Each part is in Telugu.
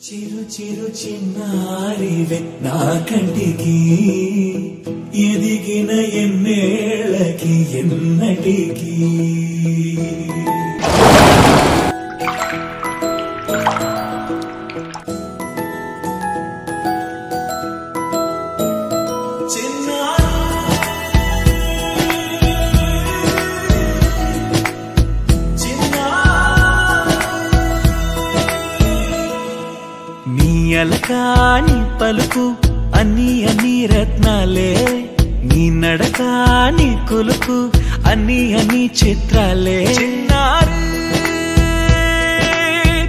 చిరు చిరు చిన్నారివే నా కంటికి ఎదిగిన ఎన్నేళ్ళకి ఎన్నటికి అలకాని పలుకు అన్ని అన్ని రత్నాలే నీ నడకాని కులుకు అన్ని అన్ని చిత్రాలే చిన్నారు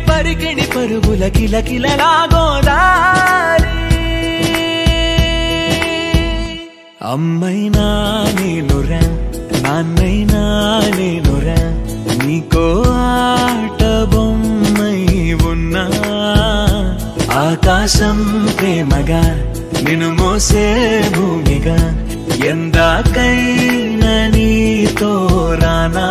పరికిణి పరుగుల కిలకిలలాగోదారి అమ్మైనా నేనురా నాన్నైనా నేనురా నీకో ఆట బొమ్మై ఉన్నా ఆకాశం ప్రేమగా నిన్ను మోసే భూమిగా ఎందాకైనా నీతో రానా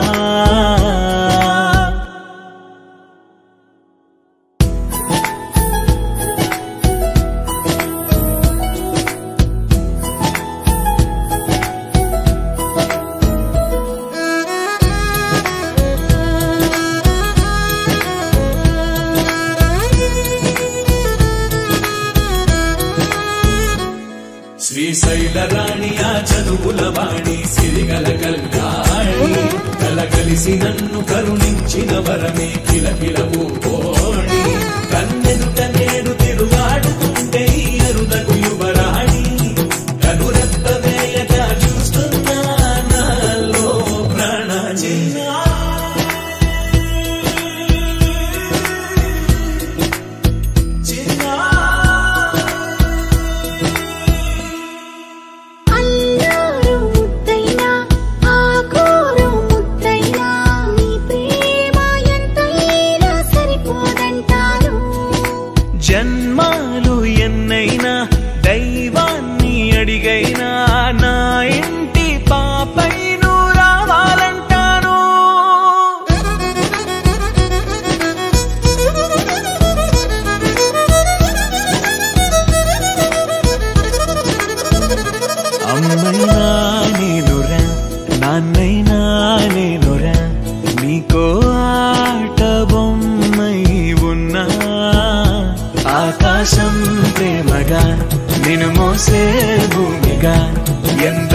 శ్రీశైల రాణి ఆ చదువుల వాణి సిరిగల కల్యాణి కలగలిసి నన్ను కరుణించిన వరమే కిలకిల పూకోణి కన్నెదుట నేడు తిరుగాడుతుంటే అరుదకు యువరాణి కనురెప్ప వేయక చూస్తున్నా నాలో ప్రాణ జన్మాలు ఎన్నైనా దైవాన్ని అడిగైనా నా ఇంటి పాపై నువ్వు రావాలంటాను అమ్మైనా నేనురా నాన్నైనా నేనురా నీకో ఆట బొమ్మై ఉన్నా ఆకాశం ప్రేమగా నిన్ను మోసే భూమిగా ఎంత